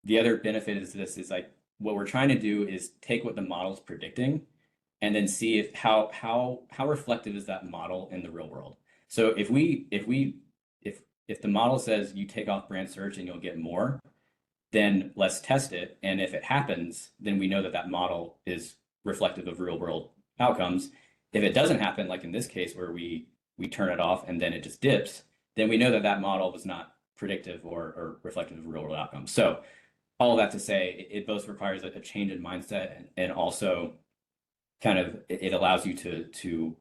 the other benefit is like what we're trying to do is take what the model's predicting and then see if how reflective is that model in the real world. So if the model says you take off brand search and you'll get more, then let's test it. And if it happens, then we know that that model is reflective of real world outcomes. If it doesn't happen, like in this case where we turn it off and then it just dips, then we know that that model was not predictive or reflective of real world outcomes. So all of that to say, it both requires a change in mindset and also kind of it allows you to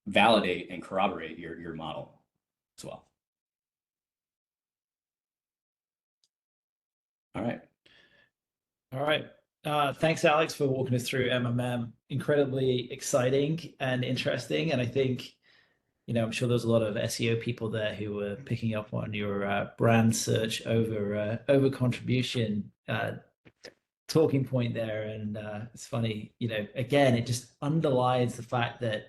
validate and corroborate your model as well. All right. All right. Thanks, Alex, for walking us through MMM. Incredibly exciting and interesting. And I think, I'm sure there's a lot of SEO people there who were picking up on your brand search over contribution talking point there. And it's funny, again, it just underlines the fact that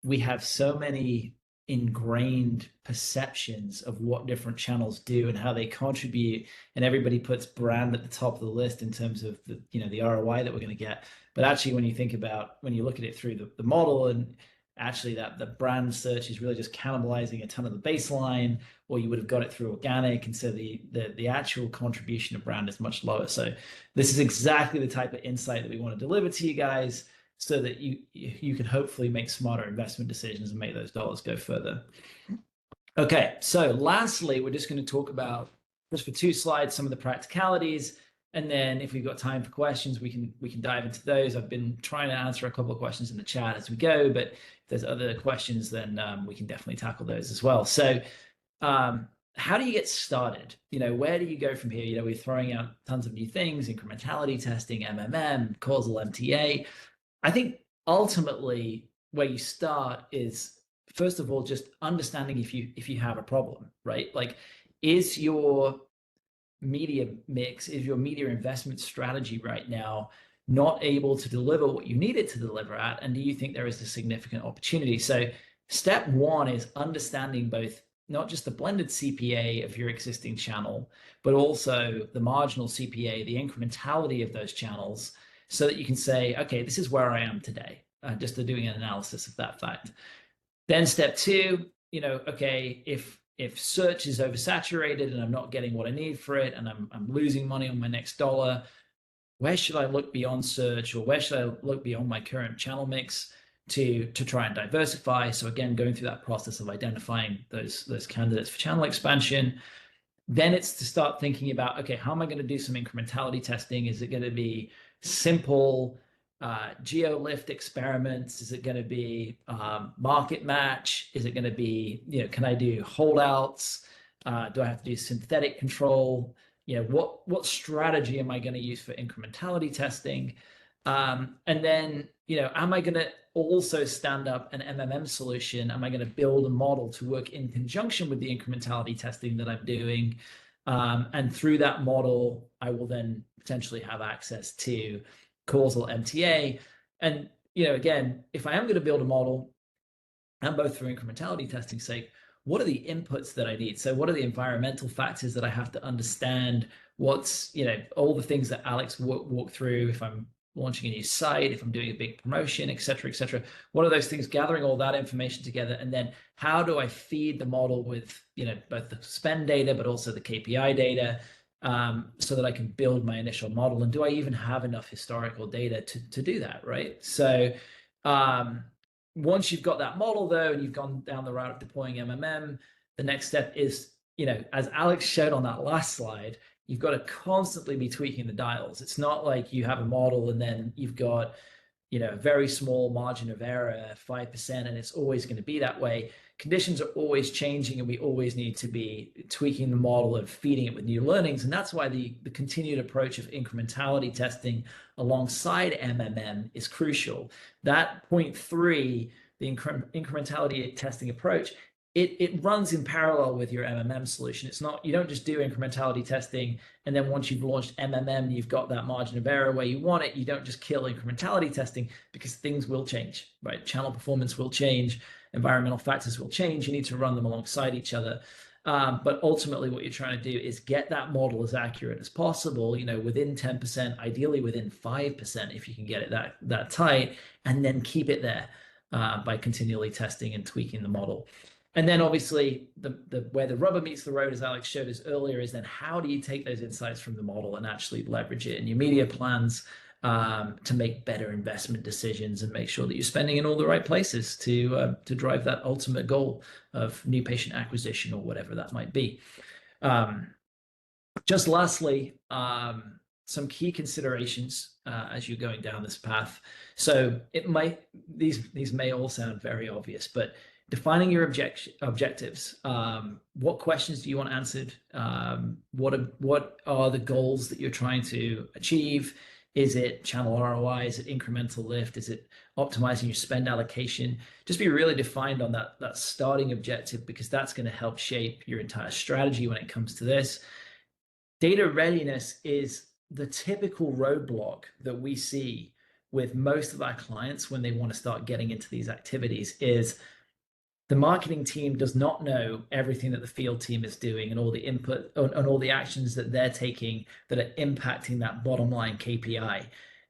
we have so many ingrained perceptions of what different channels do and how they contribute, and everybody puts brand at the top of the list in terms of the ROI that we're going to get. But actually, when you look at it through the model and actually that the brand search is really just cannibalizing a ton of the baseline, or you would have got it through organic, and so the actual contribution of brand is much lower. So this is exactly the type of insight that we want to deliver to you guys, so that you can hopefully make smarter investment decisions and make those dollars go further. Okay, so lastly, we're just going to talk about, just for 2 slides, some of the practicalities. And then if we've got time for questions, we can dive into those. I've been trying to answer a couple of questions in the chat as we go, but if there's other questions, then we can definitely tackle those as well. So how do you get started? Where do you go from here? We're throwing out tons of new things, incrementality testing, MMM, causal MTA. I think ultimately where you start is, first of all, just understanding if you have a problem, right? Like, is your media mix, is your media investment strategy right now not able to deliver what you need it to deliver at? And do you think there is a significant opportunity? So step 1 is understanding both, not just the blended CPA of your existing channel, but also the marginal CPA, the incrementality of those channels, so that you can say, okay, this is where I am today, just doing an analysis of that fact. Then step 2, okay, if search is oversaturated and I'm not getting what I need for it, and I'm losing money on my next dollar, where should I look beyond search, or where should I look beyond my current channel mix to try and diversify? So again, going through that process of identifying those candidates for channel expansion. Then it's to start thinking about, okay, how am I going to do some incrementality testing? Is it going to be simple geo lift experiments? Is it going to be market match? Is it going to be, can I do holdouts? Do I have to do synthetic control? What strategy am I going to use for incrementality testing? And then, am I going to also stand up an MMM solution? Am I going to build a model to work in conjunction with the incrementality testing that I'm doing? And through that model, I will then potentially have access to causal MTA. And, again, if I am going to build a model, and both for incrementality testing's sake, what are the inputs that I need? So what are the environmental factors that I have to understand? What's, all the things that Alex walked through, if I'm launching a new site, if I'm doing a big promotion, et cetera, et cetera. What are those things? Gathering all that information together, and then how do I feed the model with, both the spend data, but also the KPI data, so that I can build my initial model? And do I even have enough historical data to do that, right? So once you've got that model, though, and you've gone down the route of deploying MMM, the next step is, as Alex showed on that last slide, you've got to constantly be tweaking the dials. It's not like you have a model and then you've got, a very small margin of error, 5%, and it's always going to be that way. Conditions are always changing, and we always need to be tweaking the model and feeding it with new learnings. And that's why the continued approach of incrementality testing alongside MMM is crucial. That point 3, the incrementality testing approach, it runs in parallel with your MMM solution. It's not, you don't just do incrementality testing, and then once you've launched MMM, you've got that margin of error where you want it. You don't just kill incrementality testing, because things will change, right? Channel performance will change, environmental factors will change. You need to run them alongside each other. But ultimately what you're trying to do is get that model as accurate as possible, within 10%, ideally within 5%, if you can get it that tight, and then keep it there by continually testing and tweaking the model. And then obviously where the rubber meets the road, as Alex showed us earlier, is then how do you take those insights from the model and actually leverage it in your media plans to make better investment decisions and make sure that you're spending in all the right places to drive that ultimate goal of new patient acquisition or whatever that might be. Just lastly, some key considerations as you're going down this path. So these may all sound very obvious, but defining your objectives. What questions do you want answered? What are the goals that you're trying to achieve? Is it channel ROI? Is it incremental lift? Is it optimizing your spend allocation? Just be really defined on that starting objective, because that's going to help shape your entire strategy when it comes to this. Data readiness is the typical roadblock that we see with most of our clients when they want to start getting into these activities. Is the marketing team does not know everything that the field team is doing and all the input and all the actions that they're taking that are impacting that bottom line KPI.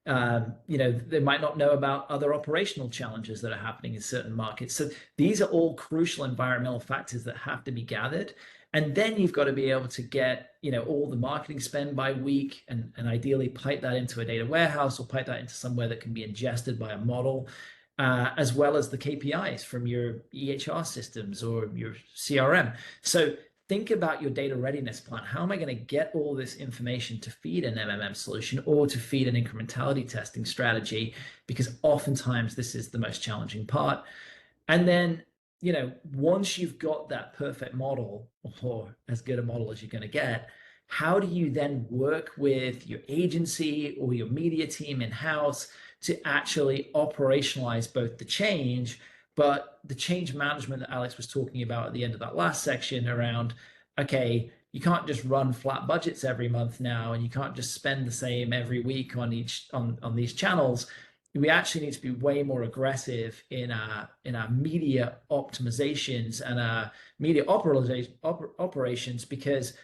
They might not know about other operational challenges that are happening in certain markets. So these are all crucial environmental factors that have to be gathered. And then you've got to be able to get, all the marketing spend by week and ideally pipe that into a data warehouse or pipe that into somewhere that can be ingested by a model, as well as the KPIs from your EHR systems or your CRM. So think about your data readiness plan. How am I going to get all this information to feed an MMM solution or to feed an incrementality testing strategy? Because oftentimes this is the most challenging part. And then, once you've got that perfect model or as good a model as you're going to get, how do you then work with your agency or your media team in-house to actually operationalize both the change, but the change management that Alex was talking about at the end of that last section around, okay, you can't just run flat budgets every month now, and you can't just spend the same every week on these channels. We actually need to be way more aggressive in our media optimizations and our media operations, because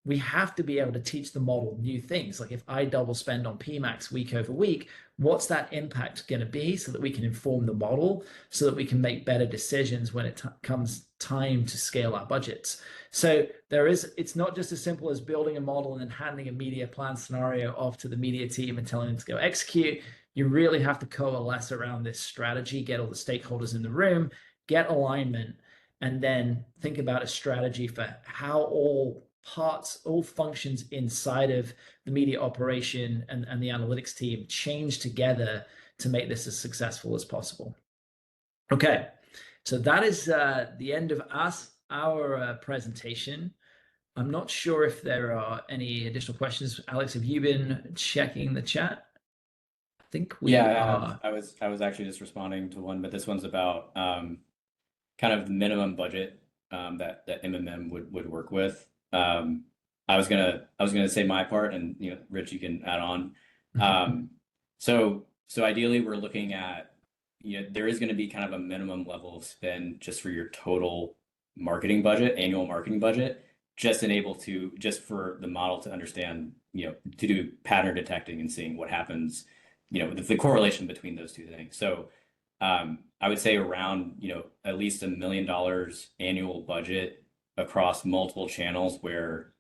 we have to be able to teach the model new things. Like if I double spend on PMAX week over week, what's that impact going to be, so that we can inform the model, so that we can make better decisions when it comes time to scale our budgets. So it's not just as simple as building a model and then handing a media plan scenario off to the media team and telling them to go execute. You really have to coalesce around this strategy, get all the stakeholders in the room, get alignment, and then think about a strategy for how all parts, all functions inside of the media operation and the analytics team change together to make this as successful as possible. Okay, so that is the end of our presentation. I'm not sure if there are any additional questions. Alex, have you been checking the chat? I think we are. I was actually just responding to one, but this one's about kind of the minimum budget that MMM would work with. I was gonna say my part, and Rich, you can add on. So ideally, we're looking at there is going to be kind of a minimum level of spend just for your total marketing budget, annual marketing budget, just for the model to understand, to do pattern detecting and seeing what happens, the correlation between those two things. So I would say around at least $1 million annual budget across multiple channels, where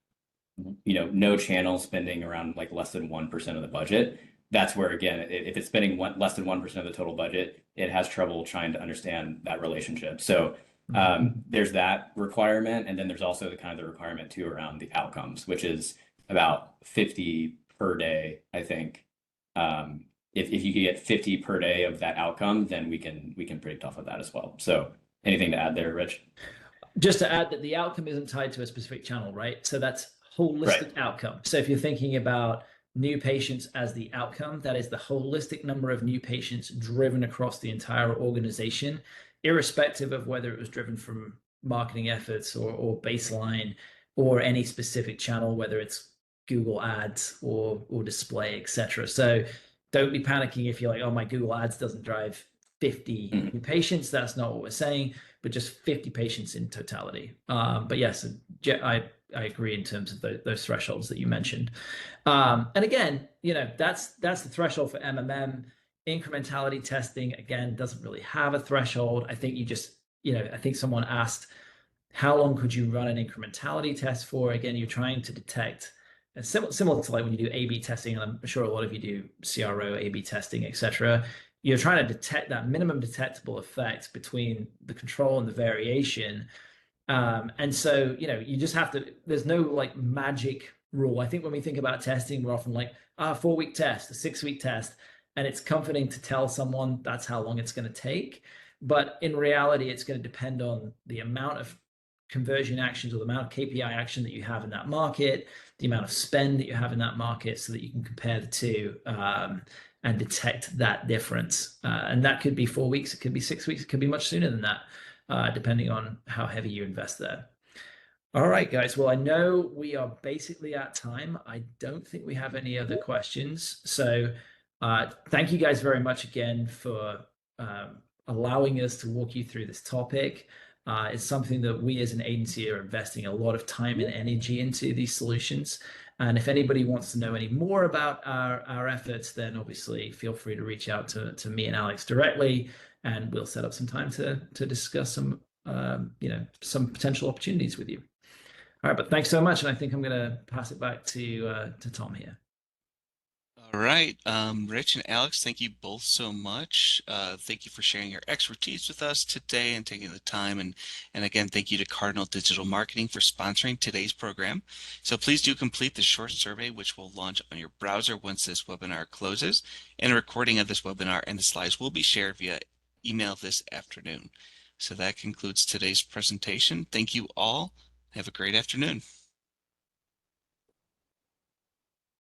no channel spending around like less than 1% of the budget. That's where, again, if it's spending less than 1% of the total budget, it has trouble trying to understand that relationship. So there's that requirement, and then there's also the requirement too around the outcomes, which is about 50 per day. I think if you could get 50 per day of that outcome, then we can predict off of that as well. So anything to add there, Rich? Just to add that the outcome isn't tied to a specific channel, right? So that's holistic outcome. So if you're thinking about new patients as the outcome, that is the holistic number of new patients driven across the entire organization, irrespective of whether it was driven from marketing efforts or baseline or any specific channel, whether it's Google ads or display, etc. So don't be panicking if you're like, oh, my Google ads doesn't drive 50 new patients. That's not what we're saying, but just 50 patients in totality. But yes, I agree in terms of those thresholds that you mentioned. And again, that's the threshold for MMM. Incrementality testing, again, doesn't really have a threshold. I think I think someone asked, how long could you run an incrementality test for? Again, you're trying to detect, similar to like when you do A/B testing, and I'm sure a lot of you do CRO, A/B testing, etc. You're trying to detect that minimum detectable effect between the control and the variation. And so, you just have to, there's no like magic rule. I think when we think about testing, we're often like, 4-week test, a 6-week test. And it's comforting to tell someone that's how long it's going to take. But in reality, it's going to depend on the amount of conversion actions or the amount of KPI action that you have in that market, the amount of spend that you have in that market, so that you can compare the two and detect that difference. And that could be 4 weeks, it could be 6 weeks, it could be much sooner than that, depending on how heavy you invest there. All right, guys. Well, I know we are basically at time. I don't think we have any other questions. So thank you guys very much again for allowing us to walk you through this topic. It's something that we as an agency are investing a lot of time and energy into these solutions. And if anybody wants to know any more about our efforts, then obviously feel free to reach out to me and Alex directly, and we'll set up some time to discuss some some potential opportunities with you. All right, but thanks so much, and I think I'm going to pass it back to Tom here. All right, Rich and Alex, thank you both so much. Thank you for sharing your expertise with us today and taking the time. And again, thank you to Cardinal Digital Marketing for sponsoring today's program. So please do complete the short survey, which will launch on your browser once this webinar closes. And a recording of this webinar and the slides will be shared via email this afternoon. So that concludes today's presentation. Thank you all. Have a great afternoon.